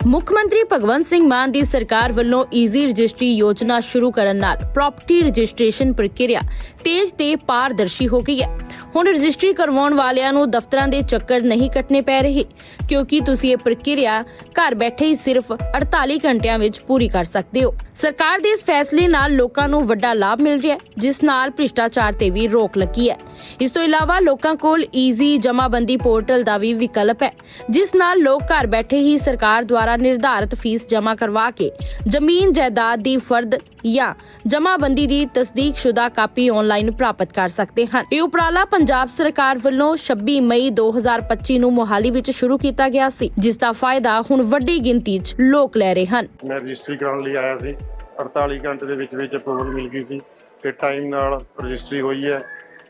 ਮੁੱਖ ਮੰਤਰੀ ਭਗਵੰਤ ਸਿੰਘ ਮਾਨ ਦੀ ਸਰਕਾਰ ਵੱਲੋਂ ਈਜ਼ੀ ਰਜਿਸਟਰੀ ਯੋਜਨਾ ਸ਼ੁਰੂ ਕਰਨ ਨਾਲ ਪ੍ਰਾਪਰਟੀ ਰਜਿਸਟ੍ਰੇਸ਼ਨ ਪ੍ਰਕਿਰਿਆ ਤੇਜ਼ ਤੇ ਪਾਰਦਰਸ਼ੀ ਹੋ ਗਈ ਹੈ। ਹੁਣ ਰਜਿਸਟਰੀ ਕਰਵਾਉਣ ਵਾਲਿਆਂ ਨੂੰ ਦਫ਼ਤਰਾਂ ਦੇ ਚੱਕਰ ਨਹੀਂ ਕੱਟਣੇ ਪੈ ਰਹੇ, ਕਿਉਂਕਿ ਤੁਸੀਂ ਇਹ ਪ੍ਰਕਿਰਿਆ ਘਰ ਬੈਠੇ ਹੀ ਸਿਰਫ 48 ਘੰਟਿਆਂ ਵਿੱਚ ਪੂਰੀ ਕਰ ਸਕਦੇ ਹੋ। ਸਰਕਾਰ ਦੇ ਇਸ ਫੈਸਲੇ ਨਾਲ ਲੋਕਾਂ ਨੂੰ ਵੱਡਾ ਲਾਭ ਮਿਲ ਰਿਹਾ ਹੈ, ਜਿਸ ਨਾਲ ਭ੍ਰਿਸ਼ਟਾਚਾਰ ਤੇ ਵੀ ਰੋਕ ਲੱਗੀ ਹੈ। ਇਸ ਤੋਂ ਇਲਾਵਾ ਲੋਕਾਂ ਕੋਲ ਈਜ਼ੀ ਜਮਾਬੰਦੀ ਪੋਰਟਲ ਦਾ ਵੀ ਵਿਕਲਪ ਹੈ, ਜਿਸ ਨਾਲ ਲੋਕ ਘਰ ਬੈਠੇ ਹੀ ਸਰਕਾਰ ਦੁਆਰਾ ਨਿਰਧਾਰਿਤ ਫੀਸ ਜਮ੍ਹਾਂ ਕਰਵਾ ਕੇ ਜ਼ਮੀਨ ਜਾਇਦਾਦ ਦੀ ਫਰਦ ਜਾਂ ਜਮਾਬੰਦੀ ਦੀ ਤਸਦੀਕਸ਼ੁਦਾ ਕਾਪੀ ਆਨਲਾਈਨ ਪ੍ਰਾਪਤ ਕਰ ਸਕਦੇ ਹਨ। ਇਹ ਉਪਰਾਲਾ ਪੰਜਾਬ ਸਰਕਾਰ ਵੱਲੋਂ 26 ਮਈ 2025 ਨੂੰ ਮੋਹਾਲੀ ਵਿੱਚ ਸ਼ੁਰੂ ਕੀਤਾ ਗਿਆ ਸੀ, ਜਿਸ ਦਾ ਫਾਇਦਾ ਹੁਣ ਵੱਡੀ ਗਿਣਤੀ 'ਚ ਲੋਕ ਲੈ ਰਹੇ ਹਨ। ਮੈਂ ਰਜਿਸਟਰੀ ਕਰਾਉਣ ਲਈ ਆਇਆ ਸੀ, 48 ਘੰਟੇ ਦੇ ਵਿੱਚ ਅਪਰੂਵਲ ਮਿਲ ਗਈ ਸੀ ਤੇ ਟਾਈਮ ਨਾਲ ਰਜਿਸਟਰੀ ਹੋਈ ਹੈ।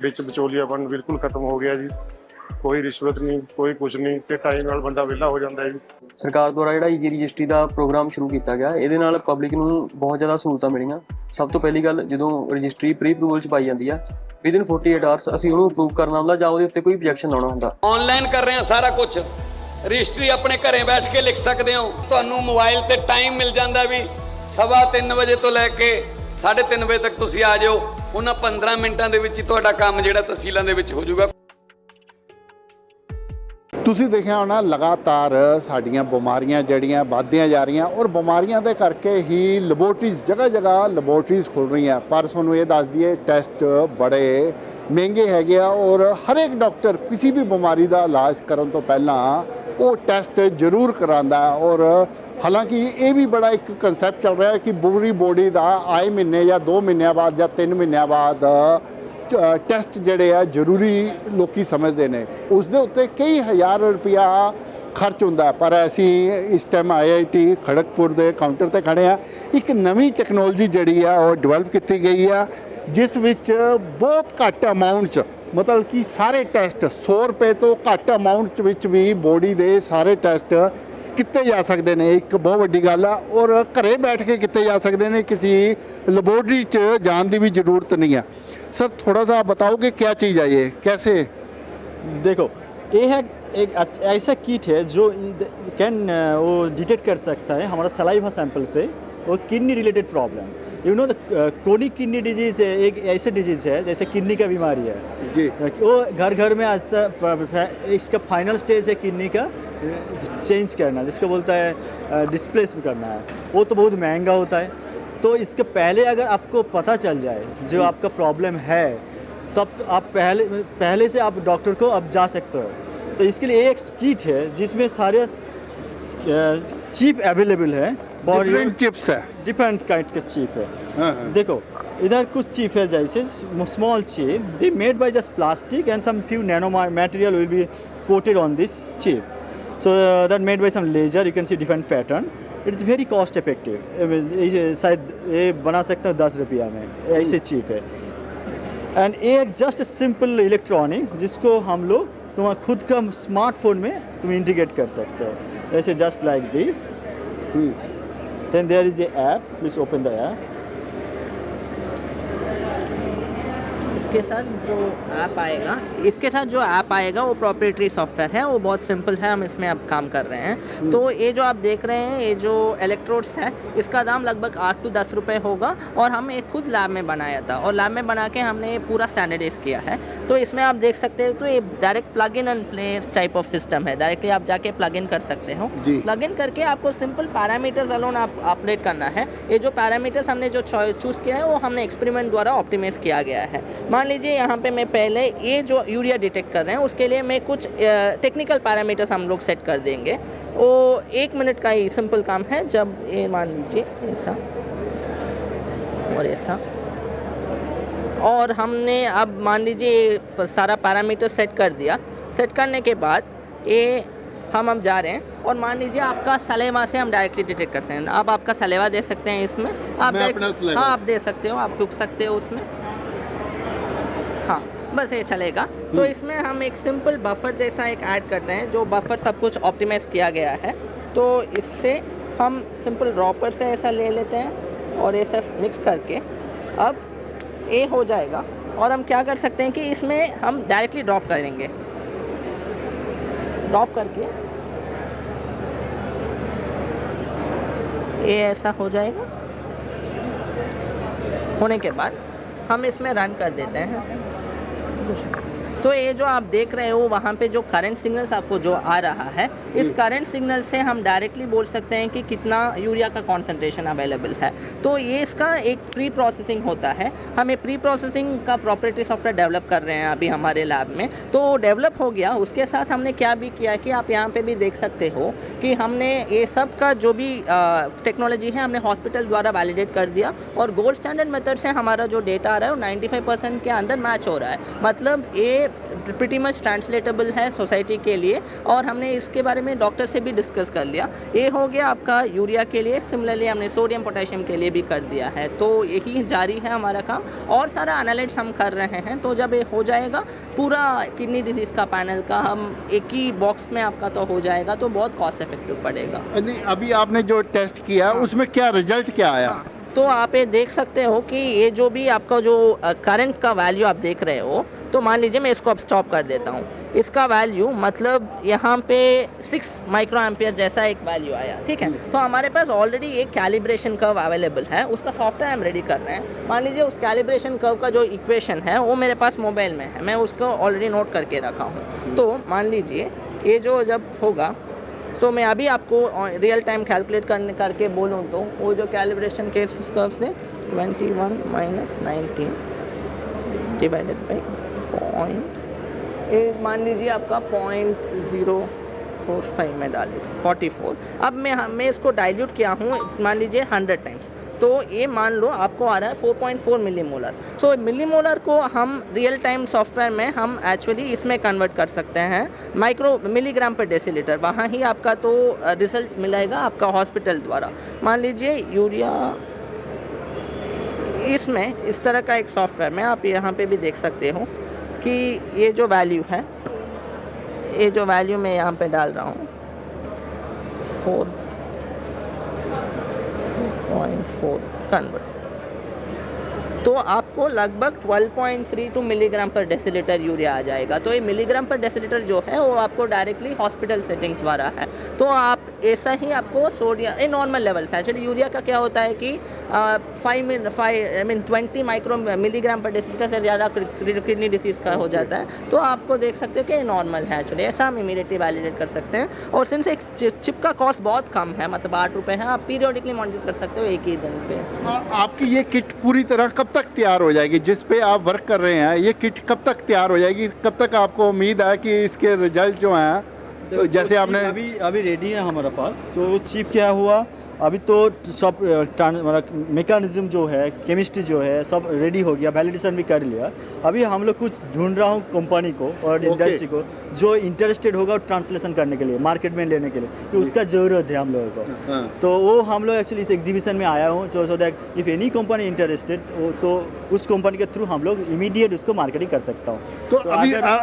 ਵਿੱਚ ਵਿਚੋਲੀਆਪਨ ਬਿਲਕੁਲ ਖਤਮ ਹੋ ਗਿਆ ਜੀ, ਕੋਈ ਰਿਸ਼ਵਤ ਨਹੀਂ, ਕੋਈ ਕੁਝ ਨਹੀਂ ਤੇ ਟਾਈਮ ਨਾਲ ਬੰਦਾ ਵਿਹਲਾ ਹੋ ਜਾਂਦਾ ਹੈ ਜੀ। ਸਰਕਾਰ ਦੁਆਰਾ ਜਿਹੜਾ ਈਜ਼ੀ ਰਜਿਸਟਰੀ ਦਾ ਪ੍ਰੋਗਰਾਮ ਸ਼ੁਰੂ ਕੀਤਾ ਗਿਆ, ਇਹਦੇ ਨਾਲ ਪਬਲਿਕ ਨੂੰ ਬਹੁਤ ਜ਼ਿਆਦਾ ਸਹੂਲਤਾਂ ਮਿਲੀਆਂ। ਸਭ ਤੋਂ ਪਹਿਲੀ ਗੱਲ, ਜਦੋਂ ਰਜਿਸਟਰੀ ਪ੍ਰੀ ਅਪਰੂਵਲ 'ਚ ਪਾਈ ਜਾਂਦੀ ਆ, ਵਿਦਿਨ 48 ਆਵਰਸ ਅਸੀਂ ਉਹਨੂੰ ਅਪਰੂਵ ਕਰਨਾ ਹੁੰਦਾ ਜਾਂ ਉਹਦੇ ਉੱਤੇ ਕੋਈ objection ਲਾਉਣਾ ਹੁੰਦਾ। ਆਨਲਾਈਨ ਕਰ ਰਹੇ ਹਾਂ ਸਾਰਾ ਕੁਝ, ਰਜਿਸਟਰੀ ਆਪਣੇ ਘਰੇ ਬੈਠ ਕੇ ਲਿਖ ਸਕਦੇ ਹੋ। ਤੁਹਾਨੂੰ ਮੋਬਾਈਲ ਤੇ ਟਾਈਮ ਮਿਲ ਜਾਂਦਾ ਵੀ 3:15 ਵਜੇ ਤੋਂ ਲੈ ਕੇ 3:30 ਵਜੇ ਤੱਕ ਤੁਸੀਂ ਆ ਜਾਓ। ਉਹਨਾਂ 15 ਮਿੰਟਾਂ ਦੇ ਵਿੱਚ ਹੀ ਤੁਹਾਡਾ ਕੰਮ ਜਿਹੜਾ ਤਹਿਸੀਲਾਂ ਦੇ ਵਿੱਚ ਹੋ ਜਾਊਗਾ। ਤੁਸੀਂ ਦੇਖਿਆ ਹੋਣਾ ਲਗਾਤਾਰ ਸਾਡੀਆਂ ਬਿਮਾਰੀਆਂ ਜਿਹੜੀਆਂ ਵੱਧਦੀਆਂ ਜਾ ਰਹੀਆਂ ਔਰ ਬਿਮਾਰੀਆਂ ਦੇ ਕਰਕੇ ਹੀ ਲੈਬੋਰਟਰੀਜ਼ ਜਗ੍ਹਾ ਲੈਬੋਰਟਰੀਜ਼ ਖੁੱਲ ਰਹੀਆਂ। ਪਰ ਤੁਹਾਨੂੰ ਇਹ ਦੱਸ ਦਈਏ, ਟੈਸਟ ਬੜੇ ਮਹਿੰਗੇ ਹੈਗੇ ਆ ਔਰ ਹਰ ਇੱਕ ਡਾਕਟਰ ਕਿਸੇ ਵੀ ਬਿਮਾਰੀ ਦਾ ਇਲਾਜ ਕਰਨ ਤੋਂ ਪਹਿਲਾਂ ਉਹ ਟੈਸਟ ਜ਼ਰੂਰ ਕਰਾਉਂਦਾ ਔਰ ਹਾਲਾਂਕਿ ਇਹ ਵੀ ਬੜਾ ਇੱਕ ਕਨਸੈਪਟ ਚੱਲ ਰਿਹਾ ਕਿ ਪੂਰੀ ਬੋਡੀ ਦਾ ਆਏ ਮਹੀਨੇ ਜਾਂ 2 ਮਹੀਨਿਆਂ ਬਾਅਦ ਜਾਂ 3 ਮਹੀਨਿਆਂ ਬਾਅਦ ਟੈਸਟ ਜਿਹੜੇ ਆ ਜ਼ਰੂਰੀ ਲੋਕੀ ਸਮਝਦੇ ਨੇ। ਉਸ ਦੇ ਉੱਤੇ ਕਈ ਹਜ਼ਾਰ ਰੁਪਇਆ ਖਰਚ ਹੁੰਦਾ। ਪਰ ਅਸੀਂ ਇਸ ਟਾਈਮ IIT ਖੜਗਪੁਰ ਦੇ ਕਾਊਂਟਰ ਤੇ ਖੜੇ ਆ। ਇੱਕ ਨਵੀਂ ਟੈਕਨੋਲੋਜੀ ਜਿਹੜੀ ਆ ਉਹ ਡਿਵੈਲਪ ਕੀਤੀ ਗਈ ਆ, ਜਿਸ ਵਿੱਚ ਬਹੁਤ ਘੱਟ ਅਮਾਊਂਟ 'ਚ, ਮਤਲਬ ਕਿ ਸਾਰੇ ਟੈਸਟ 100 ਰੁਪਏ ਤੋਂ ਘੱਟ ਅਮਾਊਂਟ ਵਿੱਚ ਵੀ ਬੋਡੀ ਦੇ ਸਾਰੇ ਟੈਸਟ ਕੀਤੇ ਜਾ ਸਕਦੇ ਨੇ। ਇੱਕ ਬਹੁਤ ਵੱਡੀ ਗੱਲ ਆ ਔਰ ਘਰੇ ਬੈਠ ਕੇ ਕੀਤੇ ਜਾ ਸਕਦੇ ਨੇ, ਕਿਸੇ ਲੈਬੋरेटरी 'ਚ ਜਾਣ ਦੀ ਵੀ ਜ਼रूरत नहीं है। सर थोड़ा सा आप बताओगे क्या चीज़ है ये, कैसे? देखो, ये है एक ऐसा किट है जो वो डिटेक्ट कर सकता है हमारा सलाइवा सैंपल से वो kidney related problem. You know the chronic kidney disease एक ऐसे डिजीज़ है जैसे किडनी का बीमारी है जी। वो घर घर में आज तक इसका फाइनल स्टेज है किडनी का चेंज करना, जिसको बोलता है डिस्प्लेस करना है। वो तो बहुत महंगा होता है। तो इसके पहले अगर आपको पता चल जाए जो आपका प्रॉब्लम है, तब तो आप पहले से आप डॉक्टर को अब जा सकते हो। तो इसके लिए एक किट है जिसमें सारे चिप अवेलेबल है। डिफरेंट चिप्स है, डिफरेंट काइंड के चिप है। देखो इधर कुछ चिप है जैसे small chip, they made by just plastic and some few nano material will be coated on this chip. So that made by some laser, you can see different pattern. It's very cost effective. शायद ये बना सकते हो 10 रुपया में, ऐसे cheap है। And एक जस्ट सिंपल इलेक्ट्रॉनिक जिसको हम लोग तुम्हारा खुद का स्मार्टफोन में तुम इंटीग्रेट कर सकते हो, ऐसे just like this. Then there is a app, please open the app. इसके साथ जो ऐप आएगा वो प्रोप्राइटरी सॉफ्टवेयर है, वो बहुत सिंपल है, हम इसमें अब काम कर रहे हैं। तो ये जो आप देख रहे हैं, ये जो इलेक्ट्रोड्स है, इसका दाम लगभग 8 to 10 रुपये होगा और हम एक खुद लैब में बनाया था और लैब में बना के हमने पूरा स्टैंडर्डाइज किया है। तो इसमें आप देख सकते हैं, तो ये direct plug in and play type of system है। डायरेक्टली आप जाके प्लग इन कर सकते हो। प्लग इन करके आपको सिंपल पैरामीटर्स अलोन आप अपडेट करना है। ये जो पैरामीटर्स हमने जो चूज़ किया है वो हमने एक्सपेरिमेंट द्वारा ऑप्टिमाइज किया गया है। मान लीजिए यहाँ पे मैं पहले ये जो यूरिया डिटेक्ट कर रहे हैं उसके लिए मैं कुछ टेक्निकल पैरामीटर्स हम लोग सेट कर देंगे। वो 1 मिनट का ही सिंपल काम है। जब ये मान लीजिए ऐसा और ऐसा, और हमने अब मान लीजिए सारा पैरामीटर सेट कर दिया। सेट करने के बाद ये हम अब जा रहे हैं और मान लीजिए आपका सलेवा से हम डायरेक्टली डिटेक्ट कर सकते हैं। आप आपका सलेवा दे सकते हैं इसमें, आप हाँ आप दे सकते हो, आप थूक सकते हो उसमें, हाँ बस ये चलेगा। तो इसमें हम एक सिंपल बफर जैसा एक ऐड करते हैं, जो बफर सब कुछ ऑप्टिमाइज किया गया है। तो इससे हम सिंपल ड्रॉपर से ऐसा ले लेते हैं और ऐसा मिक्स करके अब ये हो जाएगा। और हम क्या कर सकते हैं कि इसमें हम डायरेक्टली ड्रॉप करेंगे, ड्रॉप करके ये ऐसा हो जाएगा। होने के बाद हम इसमें रन कर देते हैं। तो ये जो आप देख रहे हो वहाँ पे जो करंट सिग्नल्स आपको जो आ रहा है, इस करंट सिग्नल से हम डायरेक्टली बोल सकते हैं कि कितना यूरिया का कॉन्सेंट्रेशन अवेलेबल है। तो ये इसका एक प्री प्रोसेसिंग होता है। हमें प्री प्रोसेसिंग का प्रोप्राइटरी सॉफ्टवेयर डेवलप कर रहे हैं अभी हमारे लैब में। तो डेवलप हो गया, उसके साथ हमने क्या भी किया कि आप यहाँ पे भी देख सकते हो कि हमने ये सब का जो भी टेक्नोलॉजी है हमने हॉस्पिटल द्वारा वैलिडेट कर दिया, और गोल्ड स्टैंडर्ड मेथड से हमारा जो डेटा आ रहा है वो 95% के अंदर मैच हो रहा है। मतलब ये प्रिटी मच ट्रांसलेटेबल है सोसाइटी के लिए, और हमने इसके बारे में डॉक्टर से भी डिस्कस कर लिया। ये हो गया आपका यूरिया के लिए। सिमिलरली हमने सोडियम पोटेशियम के लिए भी कर दिया है। तो यही जारी है हमारा काम, और सारा एनालिटिक्स हम कर रहे हैं। तो जब ये हो जाएगा पूरा किडनी डिजीज़ का पैनल का हम एक ही बॉक्स में आपका तो हो जाएगा, तो बहुत कॉस्ट इफेक्टिव पड़ेगा। अभी आपने जो टेस्ट किया उसमें क्या रिजल्ट क्या आया? तो आप ये देख सकते हो कि ये जो भी आपका जो करंट का वैल्यू आप देख रहे हो, तो मान लीजिए मैं इसको अब स्टॉप कर देता हूँ। इसका वैल्यू मतलब यहाँ पे 6 माइक्रो एम्पियर जैसा एक वैल्यू आया, ठीक है। तो हमारे पास ऑलरेडी एक कैलिब्रेशन कर्व अवेलेबल है, उसका सॉफ्टवेयर हम रेडी कर रहे हैं। मान लीजिए उस कैलिब्रेशन कर्व का जो इक्वेशन है वो मेरे पास मोबाइल में है, मैं उसको ऑलरेडी नोट करके रखा हूँ। तो मान लीजिए ये जो जब होगा, तो मैं अभी आपको रियल टाइम कैलकुलेट करके बोलूँ तो वो जो कैलिब्रेशन के कर्व से 21 - 19 डिवाइडेड बाई पॉइंट, ये मान लीजिए आपका 0.045 में डाल दीजिए 44। अब मैं इसको डाइल्यूट किया हूँ मान लीजिए 100 टाइम्स, तो ये मान लो आपको आ रहा है 4.4 मिलीमोलर। सो मिलीमोलर को हम रियल टाइम सॉफ्टवेयर में हम एक्चुअली इसमें कन्वर्ट कर सकते हैं माइक्रो मिलीग्राम पर डेसीलीटर। वहाँ ही आपका तो रिजल्ट मिलेगा आपका हॉस्पिटल द्वारा। मान लीजिए यूरिया, इसमें इस तरह का एक सॉफ्टवेयर में आप यहाँ पे भी देख सकते हो कि ये जो वैल्यू है, ये जो वैल्यू मैं यहाँ पे डाल रहा हूँ 4.4 कन्वर्ट, तो आपको लगभग 12.32 मिलीग्राम पर डेसीलीटर यूरिया आ जाएगा। तो ये मिलीग्राम पर डेसीलीटर जो है वो आपको डायरेक्टली हॉस्पिटल सेटिंग्स द्वारा है। तो आप ऐसा ही आपको सोडियम ए नॉर्मल लेवल से, एक्चुअली यूरिया का क्या होता है कि 20 माइक्रो मिलीग्राम पर डेसीलीटर से ज़्यादा किडनी डिसीज़ का हो जाता है। तो आपको देख सकते हो कि ये नॉर्मल है एक्चुअली, ऐसा हम इमीडिएटली वैलिडेट कर सकते हैं। और सिंस एक चिप का कॉस्ट बहुत कम है, मतलब 8 रुपये है, आप पीरियडिकली मॉनिटर कर सकते हो एक ही दिन पे। आपकी ये किट पूरी तरह कब तक तैयार हो जाएगी? जिस पे आप वर्क कर रहे हैं ये किट कब तक तैयार हो जाएगी? कब तक आपको उम्मीद है कि इसके रिजल्ट जो हैं, जैसे आपने अभी रेडी है हमारे पास। तो चिप क्या हुआ, अभी तो सब मतलब मैकेनिज्म जो है, केमिस्ट्री जो है सब रेडी हो गया, वैलिडेशन भी कर लिया। अभी हम लोग कुछ ढूंढ रहा हूँ कंपनी को और इंडस्ट्री को जो इंटरेस्टेड होगा ट्रांसलेशन करने के लिए, मार्केट में लेने के लिए, कि उसका ज़रूरत है हम लोगों को। तो वो हम लोग एक्चुअली इस एग्जीबिशन में आया हूँ so that if any company interested तो उस कंपनी के थ्रू हम लोग इमीडिएट उसको मार्केटिंग कर सकता हूँ। तो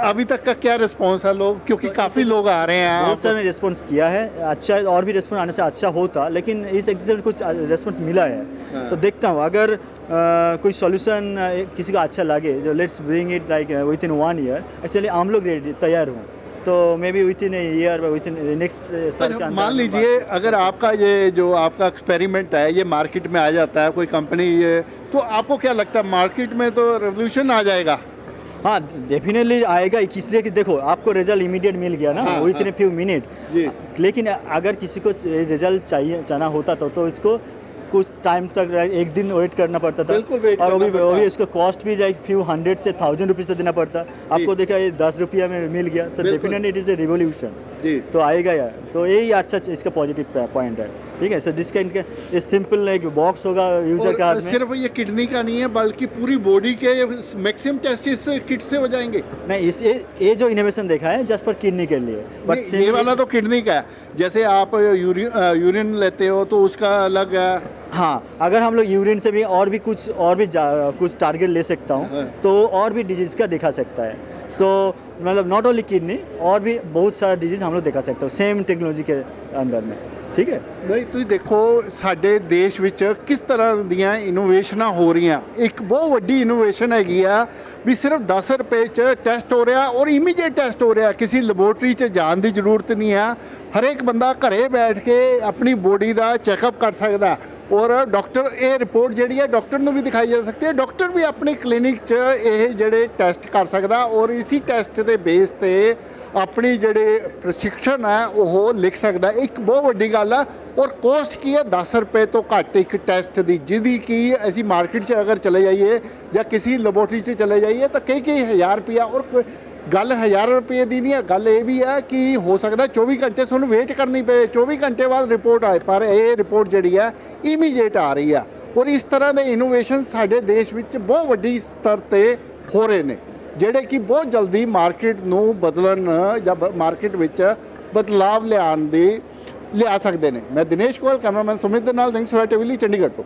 अभी तक का क्या रिस्पॉन्स है लोग, क्योंकि काफ़ी लोग आ रहे हैं? बहुत सारे रिस्पॉन्स किया है, अच्छा, और भी रिस्पॉन्स आने से अच्छा होता, लेकिन इस एग्जीबिशन कुछ रिस्पॉन्स मिला है। तो देखता हूँ अगर कोई सॉल्यूशन किसी को अच्छा लगे, जो let's bring it like with in 1 year. Actually हम लोग रेडी तैयार हूँ, तो may be with in a year, with in next साल के अंदर। मान लीजिए अगर आपका ये जो आपका एक्सपेरिमेंट है ये मार्केट में आ जाता है, कोई कंपनी ये, तो आपको क्या लगता है मार्केट में तो रेवोल्यूशन आ जाएगा? हाँ, डेफिनेटली आएगा, इसलिए कि देखो आपको रिजल्ट इमीडिएट मिल गया ना, वो इतने फ्यू मिनट। लेकिन अगर किसी को रिजल्ट चाहना होता तो इसको कुछ टाइम तक 1 दिन वेट करना पड़ता था, और वो भी इसको कॉस्ट भी लाइक फ्यू 100 से 1000 रुपीज़ तक देना पड़ता। आपको देखा ये 10 रुपया में मिल गया, तो definitely it is a revolution. तो आएगा यार, तो यही अच्छा इसका पॉजिटिव पॉइंट है। ठीक है, सो दिस काइंड का ये सिंपल एक बॉक्स होगा यूजर का हाथ में। सिर्फ ये किडनी का नहीं है बल्कि पूरी बॉडी के मैक्सिमम टेस्ट इस किट से हो जाएंगे। नहीं, इस ये जो इनोवेशन देखा है जस्ट फॉर किडनी के लिए, बट ये वाला तो किडनी का है। जैसे आप यूरिन लेते हो तो उसका अलग है। हाँ, अगर हम लोग यूरिन से भी और भी कुछ टारगेट ले सकता हूँ तो और भी डिजीज़ का दिखा सकता है। सो मतलब नॉट ओनली किडनी, और भी बहुत सारा डिजीज़ हम लोग दिखा सकते हो सेम टेक्नोलॉजी के अंदर में। ठीक है। ਨਹੀਂ ਤੁਸੀਂ ਦੇਖੋ ਸਾਡੇ ਦੇਸ਼ ਵਿੱਚ ਕਿਸ ਤਰ੍ਹਾਂ ਦੀਆਂ ਇਨੋਵੇਸ਼ਨਾਂ ਹੋ ਰਹੀਆਂ। ਇੱਕ ਬਹੁਤ ਵੱਡੀ ਇਨੋਵੇਸ਼ਨ ਹੈਗੀ ਆ ਵੀ ਸਿਰਫ 10 ਰੁਪਏ 'ਚ ਟੈਸਟ ਹੋ ਰਿਹਾ ਔਰ ਇਮੀਡੀਏਟ ਟੈਸਟ ਹੋ ਰਿਹਾ, ਕਿਸੇ ਲੈਬੋਰਟਰੀ 'ਚ ਜਾਣ ਦੀ ਜ਼ਰੂਰਤ ਨਹੀਂ ਆ। ਹਰੇਕ ਬੰਦਾ ਘਰੇ ਬੈਠ ਕੇ ਆਪਣੀ ਬੋਡੀ ਦਾ ਚੈੱਕਅਪ ਕਰ ਸਕਦਾ ਔਰ ਡਾਕਟਰ ਇਹ ਰਿਪੋਰਟ ਜਿਹੜੀ ਹੈ ਡਾਕਟਰ ਨੂੰ ਵੀ ਦਿਖਾਈ ਜਾ ਸਕਦੀ ਹੈ। ਡਾਕਟਰ ਵੀ ਆਪਣੀ ਕਲੀਨਿਕ 'ਚ ਇਹ ਜਿਹੜੇ ਟੈਸਟ ਕਰ ਸਕਦਾ ਔਰ ਇਸੀ ਟੈਸਟ ਦੇ ਬੇਸ ਤੇ ਆਪਣੀ ਜਿਹੜੇ ਪ੍ਰਸ਼ਿਕਸ਼ਨ ਹੈ ਉਹ ਲਿਖ ਸਕਦਾ। ਇੱਕ ਬਹੁਤ ਵੱਡੀ ਗੱਲ ਆ ਔਰ ਕੋਸਟ ਕੀ ਹੈ 10 ਰੁਪਏ ਤੋਂ ਘੱਟ ਇੱਕ ਟੈਸਟ ਦੀ, ਜਿਹਦੀ ਕਿ ਅਸੀਂ ਮਾਰਕੀਟ 'ਚ ਅਗਰ ਚਲੇ ਜਾਈਏ ਜਾਂ ਕਿਸੇ ਲੈਬੋਰਟਰੀ 'ਚ ਚਲੇ ਜਾਈਏ ਤਾਂ ਕਈ ਹਜ਼ਾਰ ਰੁਪਇਆ। ਔਰ ਗੱਲ 1000 ਰੁਪਏ ਦੀ ਨਹੀਂ ਹੈ, ਗੱਲ ਇਹ ਵੀ ਹੈ ਕਿ ਹੋ ਸਕਦਾ 24 ਘੰਟੇ ਤੁਹਾਨੂੰ ਵੇਟ ਕਰਨੀ ਪਏ, 24 ਘੰਟੇ ਬਾਅਦ ਰਿਪੋਰਟ ਆਏ, ਪਰ ਇਹ ਰਿਪੋਰਟ ਜਿਹੜੀ ਹੈ ਇਮੀਡੀਏਟ ਆ ਰਹੀ ਆ। ਔਰ ਇਸ ਤਰ੍ਹਾਂ ਦੇ ਇਨੋਵੇਸ਼ਨ ਸਾਡੇ ਦੇਸ਼ ਵਿੱਚ ਬਹੁਤ ਵੱਡੀ ਸਤਰ ਤੇ ਹੋ ਰਹੇ ਨੇ, ਜਿਹੜੇ ਕਿ ਬਹੁਤ ਜਲਦੀ ਮਾਰਕੀਟ ਨੂੰ ਬਦਲਣ ਜਾਂ ਮਾਰਕੀਟ ਵਿੱਚ ਬਦਲਾਵ ਲਿਆ ਸਕਦੇ ਨੇ। ਮੈਂ ਦਿਨੇਸ਼ ਗੋਇਲ, ਕੈਮਰਾਮੈਨ ਸੁਮਿਤ ਦੇ ਨਾਲ, ਸਿੰਘ ਸਵੇਰ ਟੀਵੀ ਲਈ, ਚੰਡੀਗੜ੍ਹ ਤੋਂ।